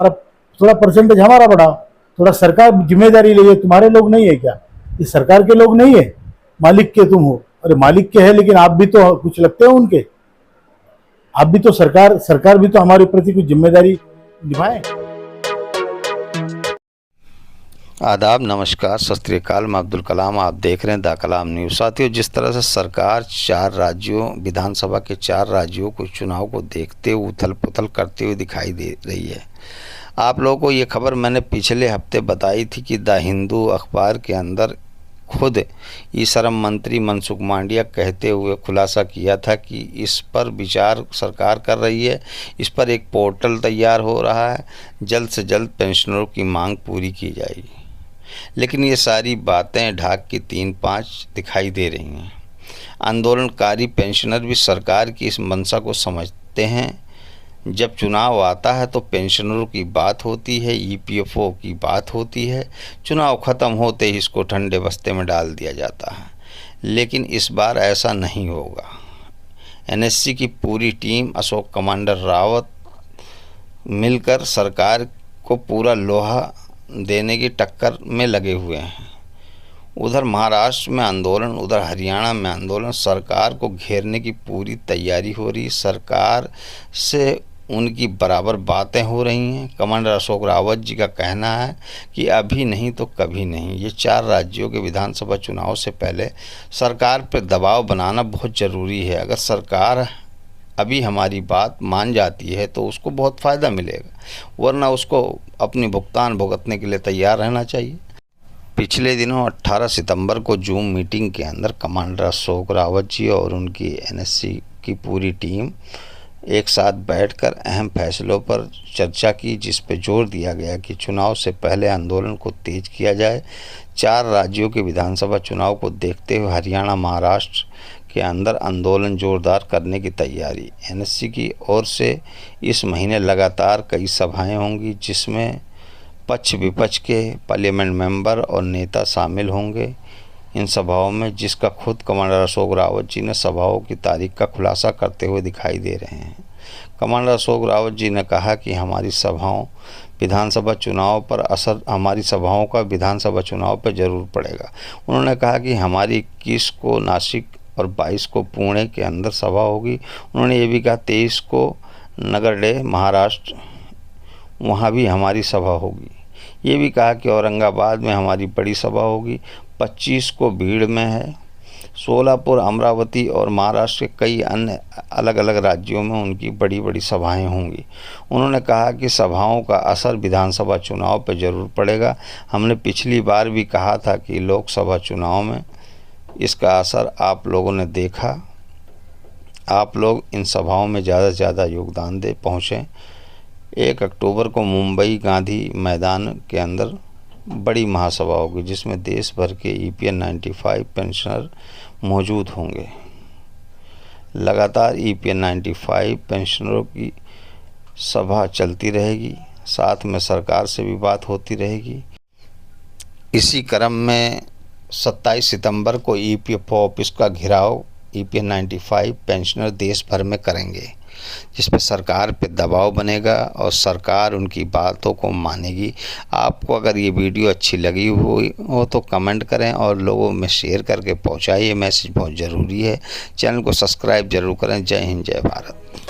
हमारा थोड़ा परसेंटेज हमारा बढ़ाओ, थोड़ा सरकार जिम्मेदारी ले। तुम्हारे लोग नहीं है क्या? ये सरकार के लोग नहीं है, मालिक के तुम हो। अरे मालिक के है, लेकिन आप भी तो कुछ लगते हो उनके। आप भी तो सरकार सरकार भी तो हमारे प्रति कुछ जिम्मेदारी निभाए। आदाब, नमस्कार, सत श्री अकाल। मैं अब्दुल कलाम, आप देख रहे हैं द कलाम न्यूज़। साथियों, जिस तरह से सरकार 4 राज्यों विधानसभा के 4 राज्यों को चुनाव को देखते हुए उथल पुथल करते हुए दिखाई दे रही है। आप लोगों को ये खबर मैंने पिछले हफ्ते बताई थी कि द हिंदू अखबार के अंदर खुद ई श्रम मंत्री मनसुख मांडविया कहते हुए खुलासा किया था कि इस पर विचार सरकार कर रही है, इस पर एक पोर्टल तैयार हो रहा है, जल्द से जल्द पेंशनरों की मांग पूरी की जाएगी। लेकिन ये सारी बातें ढाक की 3-5 दिखाई दे रही हैं। आंदोलनकारी पेंशनर भी सरकार की इस मंशा को समझते हैं। जब चुनाव आता है तो पेंशनरों की बात होती है, ईपीएफओ की बात होती है। चुनाव ख़त्म होते ही इसको ठंडे बस्ते में डाल दिया जाता है। लेकिन इस बार ऐसा नहीं होगा। एनएससी की पूरी टीम, अशोक कमांडर रावत मिलकर सरकार को पूरा लोहा देने की टक्कर में लगे हुए हैं। उधर महाराष्ट्र में आंदोलन, उधर हरियाणा में आंदोलन, सरकार को घेरने की पूरी तैयारी हो रही। सरकार से उनकी बराबर बातें हो रही हैं। कमांडर अशोक रावत जी का कहना है कि अभी नहीं तो कभी नहीं। ये 4 राज्यों के विधानसभा चुनाव से पहले सरकार पर दबाव बनाना बहुत ज़रूरी है। अगर सरकार अभी हमारी बात मान जाती है तो उसको बहुत फ़ायदा मिलेगा, वरना उसको अपनी भुगतान भुगतने के लिए तैयार रहना चाहिए। पिछले दिनों 18 सितंबर को जूम मीटिंग के अंदर कमांडर अशोक रावत जी और उनकी एनएससी की पूरी टीम एक साथ बैठकर अहम फैसलों पर चर्चा की, जिस पर जोर दिया गया कि चुनाव से पहले आंदोलन को तेज किया जाए। 4 राज्यों के विधानसभा चुनाव को देखते हुए हरियाणा, महाराष्ट्र के अंदर आंदोलन जोरदार करने की तैयारी। एनएससी की ओर से इस महीने लगातार कई सभाएं होंगी, जिसमें पक्ष विपक्ष के पार्लियामेंट मेंबर और नेता शामिल होंगे इन सभाओं में, जिसका खुद कमांडर अशोक रावत जी ने सभाओं की तारीख का खुलासा करते हुए दिखाई दे रहे हैं। कमांडर अशोक रावत जी ने कहा कि हमारी सभाओं का विधानसभा चुनाव पर ज़रूर पड़ेगा। उन्होंने कहा कि हमारी 21 को नासिक और 22 को पुणे के अंदर सभा होगी। उन्होंने ये भी कहा 23 को नगरडे, महाराष्ट्र, वहाँ भी हमारी सभा होगी। ये भी कहा कि औरंगाबाद में हमारी बड़ी सभा होगी। 25 को भीड़ में है। सोलापुर, अमरावती और महाराष्ट्र के कई अन्य अलग अलग राज्यों में उनकी बड़ी बड़ी सभाएं होंगी। उन्होंने कहा कि सभाओं का असर विधानसभा चुनाव पर ज़रूर पड़ेगा। हमने पिछली बार भी कहा था कि लोकसभा चुनाव में इसका असर आप लोगों ने देखा। आप लोग इन सभाओं में ज़्यादा से ज़्यादा योगदान दे पहुँचें। 1 अक्टूबर को मुंबई गांधी मैदान के अंदर बड़ी महासभा होगी, जिसमें देश भर के ईपीएन 95 पेंशनर मौजूद होंगे। लगातार ईपीएन 95 पेंशनरों की सभा चलती रहेगी, साथ में सरकार से भी बात होती रहेगी। इसी क्रम में 27 सितंबर को ईपीएफओ ऑफिस का घेराव ईपीएन 95 पेंशनर देश भर में करेंगे, जिस पर सरकार पे दबाव बनेगा और सरकार उनकी बातों को मानेगी। आपको अगर ये वीडियो अच्छी लगी हुई हो तो कमेंट करें और लोगों में शेयर करके पहुंचाइए। मैसेज बहुत ज़रूरी है। चैनल को सब्सक्राइब जरूर करें। जय हिंद, जय भारत।